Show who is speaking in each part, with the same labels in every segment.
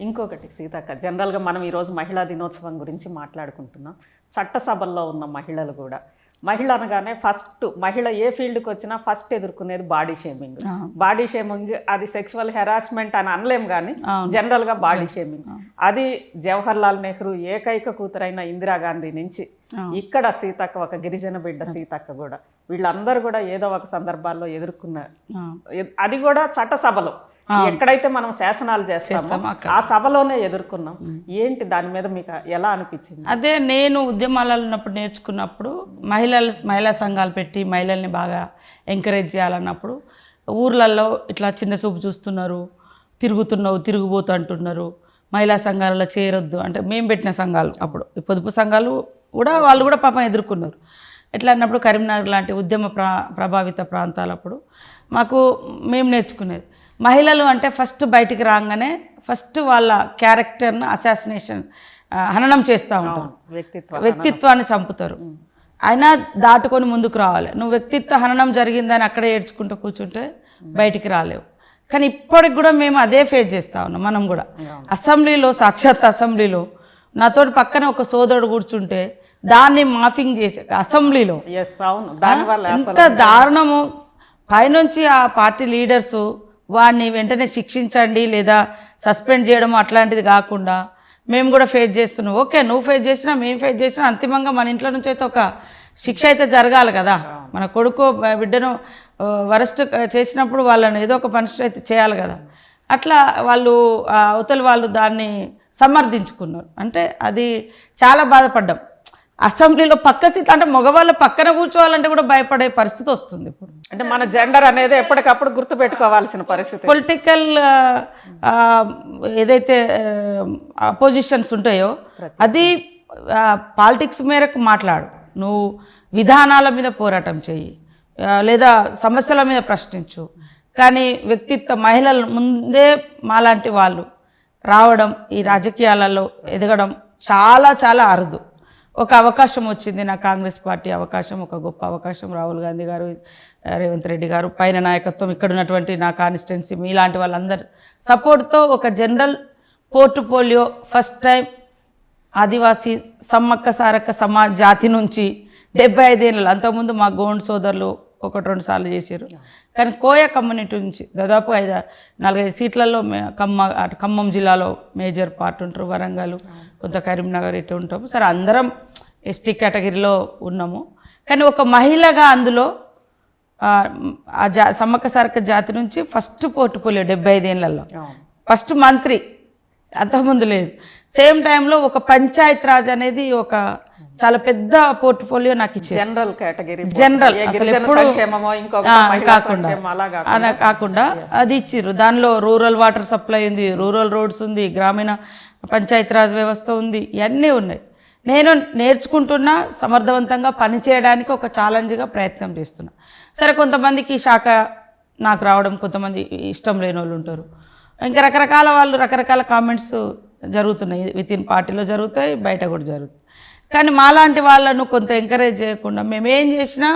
Speaker 1: ఇంకొకటి సీతక్క, జనరల్గా మనం ఈరోజు మహిళా దినోత్సవం గురించి మాట్లాడుకుంటున్నాం. చట్టసభల్లో ఉన్న మహిళలు కూడా, మహిళ అనగానే ఫస్ట్ మహిళ ఏ ఫీల్డ్కి వచ్చినా ఫస్ట్ ఎదుర్కొనేది బాడీ షేమింగ్. బాడీ షేమింగ్ అది సెక్షువల్ హెరాస్మెంట్ అని అనలేం, కానీ జనరల్గా బాడీ షేమింగ్. అది జవహర్ లాల్ నెహ్రూ ఏకైక కూతురైన ఇందిరాగాంధీ నుంచి ఇక్కడ సీతక్క, ఒక గిరిజన బిడ్డ సీతక్క కూడా, వీళ్ళందరూ కూడా ఏదో ఒక సందర్భాల్లో ఎదుర్కొన్నారు. అది కూడా చట్టసభలో, ఎక్కడైతే మనం శాసనాలు చేస్తామో ఆ సభలోనే ఎదుర్కొన్నాం. ఏంటి దాని మీద మీకు ఎలా అనిపించింది?
Speaker 2: అదే నేను ఉద్యమాలలో ఉన్నప్పుడు నేర్చుకున్నప్పుడు మహిళా సంఘాలు పెట్టి మహిళల్ని బాగా ఎంకరేజ్ చేయాలన్నప్పుడు ఊర్లలో ఇట్లా చిన్న చూపు చూస్తున్నారు, తిరుగుబోతు అంటున్నారు, మహిళా సంఘాలలో చేరొద్దు అంటే మేము పెట్టిన సంఘాలు, అప్పుడు పొదుపు సంఘాలు కూడా వాళ్ళు కూడా పాపం ఎదుర్కొన్నారు. ఎట్లా అన్నప్పుడు కరీంనగర్ లాంటి ఉద్యమ ప్రభావిత ప్రాంతాలప్పుడు మేము నేర్చుకునేది, మహిళలు అంటే ఫస్ట్ బయటికి రాగానే ఫస్ట్ వాళ్ళ క్యారెక్టర్ను అసాసినేషన్, హననం చేస్తూ ఉంటారు, వ్యక్తిత్వాన్ని చంపుతారు. అయినా దాటుకొని ముందుకు రావాలి. నువ్వు వ్యక్తిత్వ హననం జరిగిందని అక్కడే ఏడ్చుకుంటూ కూర్చుంటే బయటికి రాలేవు. కానీ ఇప్పటికి కూడా మేము అదే ఫేస్ చేస్తూ ఉన్నాం. మనం కూడా అసెంబ్లీలో, సాక్షాత్ అసెంబ్లీలో నాతోటి పక్కన ఒక సోదరుడు కూర్చుంటే దాన్ని మాఫింగ్ చేసే అసెంబ్లీలో ఎంత దారుణము. పైనుంచి ఆ పార్టీ లీడర్సు వాడిని వెంటనే శిక్షించండి లేదా సస్పెండ్ చేయడం అట్లాంటిది కాకుండా మేము కూడా ఫేస్ చేస్తున్నాం. ఓకే, నువ్వు ఫేస్ చేసినా మేము ఫేస్ చేసినా అంతిమంగా మన ఇంట్లో నుంచి అయితే ఒక శిక్ష అయితే జరగాలి కదా. మన కొడుకు బిడ్డను వరస్ట్ చేసినప్పుడు వాళ్ళని ఏదో ఒక పనిష్మెంట్ అయితే చేయాలి కదా. అట్లా వాళ్ళు అవతల వాళ్ళు దాన్ని సమర్థించుకున్నారు. అంటే అది చాలా బాధపడ్డాం. అసెంబ్లీలో పక్క సీట్ అంటే మగవాళ్ళు పక్కన కూర్చోవాలంటే కూడా భయపడే పరిస్థితి వస్తుంది ఇప్పుడు.
Speaker 1: అంటే మన జెండర్ అనేది ఎప్పటికప్పుడు గుర్తుపెట్టుకోవాల్సిన పరిస్థితి.
Speaker 2: పొలిటికల్ ఏదైతే అపోజిషన్స్ ఉంటాయో అది పాలిటిక్స్ మేరకు మాట్లాడు, నువ్వు విధానాల మీద పోరాటం చెయ్యి లేదా సమస్యల మీద ప్రశ్నించు. కానీ వ్యక్తిత్వ మహిళలు ముందే మాలాంటి వాళ్ళు రావడం, ఈ రాజకీయాలలో ఎదగడం చాలా చాలా అరుదు. ఒక అవకాశం వచ్చింది నా కాంగ్రెస్ పార్టీ అవకాశం, ఒక గొప్ప అవకాశం. రాహుల్ గాంధీ గారు, రేవంత్ రెడ్డి గారు పైన నాయకత్వం, ఇక్కడ ఉన్నటువంటి నా కాన్స్టిట్యున్సీ మీలాంటి వాళ్ళందరి సపోర్ట్తో ఒక జనరల్ పోర్ట్ఫోలియో ఫస్ట్ టైం ఆదివాసీ సమ్మక్క సారక్క సమాజ్ జాతి నుంచి 75 ఏళ్ళు, అంతకుముందు మా గోండ్ సోదరులు 1-2 సార్లు చేశారు. కానీ కోయ కమ్యూనిటీ నుంచి దాదాపు 4-5 సీట్లలో ఖమ్మం జిల్లాలో మేజర్ పార్ట్ ఉంటారు, వరంగల్, కొంత కరీంనగర్ ఇటు ఉంటాము. సరే అందరం ఎస్టీ కేటగిరీలో ఉన్నాము. కానీ ఒక మహిళగా అందులో సమ్మక్క సారక్క జాతి నుంచి ఫస్ట్ పోర్ట్ఫోలియో 75 ఏళ్లలో ఫస్ట్ మంత్రి, అంతకుముందు లేదు. సేమ్ టైంలో ఒక పంచాయత్ రాజ్ అనేది ఒక చాలా పెద్ద పోర్ట్ఫోలియో నాకు ఇచ్చింది.
Speaker 1: జనరల్ కేటగిరీ,
Speaker 2: జనరల్ అసలు ఎప్పుడు కాకుండా అది ఇచ్చిర్రు. దానిలో రూరల్ వాటర్ సప్లై ఉంది, రూరల్ రోడ్స్ ఉంది, గ్రామీణ పంచాయత్ రాజ్ వ్యవస్థ ఉంది, ఇవన్నీ ఉన్నాయి. నేను నేర్చుకుంటున్నా, సమర్థవంతంగా పనిచేయడానికి ఒక ఛాలెంజ్గా ప్రయత్నం చేస్తున్నా. సరే, కొంతమందికి ఈ శాఖ నాకు రావడం, కొంతమంది ఇష్టం లేని వాళ్ళు ఉంటారు. ఇంకా రకరకాల వాళ్ళు రకరకాల కామెంట్స్ జరుగుతున్నాయి, వితిన్ పార్టీలో జరుగుతాయి, బయట కూడా జరుగుతాయి. కానీ మాలాంటి వాళ్ళను కొంత ఎంకరేజ్ చేయకుండా మేమేం చేసినా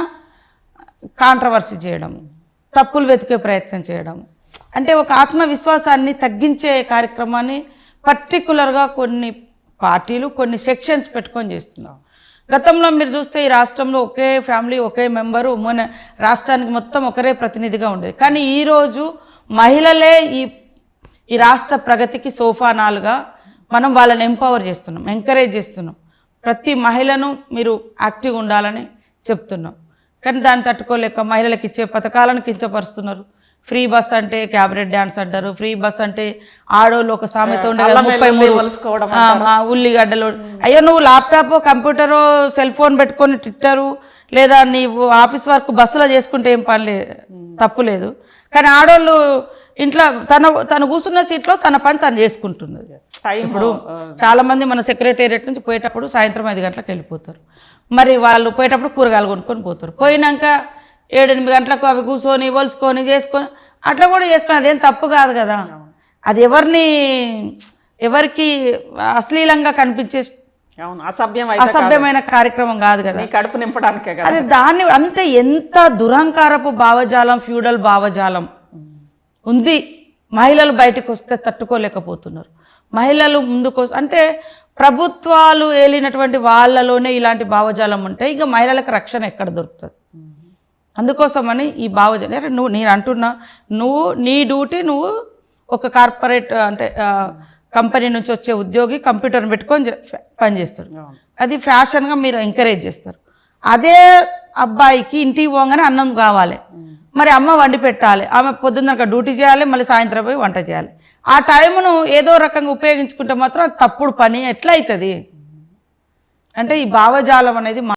Speaker 2: కాంట్రవర్సీ చేయడం, తప్పులు వెతికే ప్రయత్నం చేయడం, అంటే ఒక ఆత్మవిశ్వాసాన్ని తగ్గించే కార్యక్రమాన్ని పర్టికులర్గా కొన్ని పార్టీలు కొన్ని సెక్షన్స్ పెట్టుకొని చేస్తున్నాం. గతంలో మీరు చూస్తే ఈ రాష్ట్రంలో ఒకే ఫ్యామిలీ, ఒకే మెంబరు రాష్ట్రానికి మొత్తం ఒకరే ప్రతినిధిగా ఉండేది. కానీ ఈరోజు మహిళలే ఈ రాష్ట్ర ప్రగతికి సోపానాలుగా మనం వాళ్ళని ఎంపవర్ చేస్తున్నాం, ఎంకరేజ్ చేస్తున్నాం. ప్రతి మహిళను మీరు యాక్టివ్గా ఉండాలని చెప్తున్నాం. కానీ దాన్ని తట్టుకోలేక మహిళలకు ఇచ్చే పథకాలను కించపరుస్తున్నారు. ఫ్రీ బస్ అంటే క్యాబరెట్ డ్యాన్స్ అంటారు, ఫ్రీ బస్ అంటే ఆడోళ్ళు ఒక సామెత ఉండే 33 ఉల్లిగడ్డలు. అయ్యో, నువ్వు ల్యాప్టాప్, కంప్యూటరు, సెల్ ఫోన్ పెట్టుకొని ట్విట్టరు లేదా నీవు ఆఫీస్ వర్క్ బస్సులో చేసుకుంటే ఏం పని తప్పు లేదు. కానీ ఆడోళ్ళు ఇంట్లో తను కూర్చున్న సీట్లో తన పని తను చేసుకుంటున్నది. ఇప్పుడు చాలామంది మన సెక్రటేరియట్ నుంచి పోయేటప్పుడు సాయంత్రం 5 గంటలకు వెళ్ళిపోతారు. మరి వాళ్ళు పోయేటప్పుడు కూరగాయలు కొనుక్కొని పోతారు. పోయినాక 7-8 గంటలకు అవి కూర్చొని వలుసుకొని చేసుకొని అట్లా కూడా చేసుకొని అదేం తప్పు కాదు కదా. అది ఎవరికి అశ్లీలంగా కనిపించే అసభ్యమైన కార్యక్రమం కాదు కదా,
Speaker 1: కడుపు నింపడానికే కదా.
Speaker 2: అది దాన్ని అంతే ఎంత దురహంకారపు భావజాలం, ఫ్యూడల్ భావజాలం ఉంది. మహిళలు బయటకు వస్తే తట్టుకోలేకపోతున్నారు. మహిళలు ముందుకు అంటే ప్రభుత్వాలు ఏలినటువంటి వాళ్ళలోనే ఇలాంటి భావజాలం ఉంటే ఇక మహిళలకు రక్షణ ఎక్కడ దొరుకుతుంది? అందుకోసమని ఈ భావజాలం నేను అంటున్నా, నువ్వు నీ డ్యూటీ, నువ్వు ఒక కార్పొరేట్ అంటే కంపెనీ నుంచి వచ్చే ఉద్యోగి కంప్యూటర్ని పెట్టుకొని పనిచేస్తాడు, అది ఫ్యాషన్గా మీరు ఎంకరేజ్ చేస్తారు. అదే అబ్బాయికి ఇంటికి పోగానే అన్నం కావాలి, మరి అమ్మ వండి పెట్టాలి, ఆమె పొద్దున్న డ్యూటీ చేయాలి, మళ్ళీ సాయంత్రం పోయి వంట చేయాలి. ఆ టైమును ఏదో రకంగా ఉపయోగించుకుంటే మాత్రం తప్పుడు పని ఎట్లా అవుతుంది? అంటే ఈ భావజాలం అనేది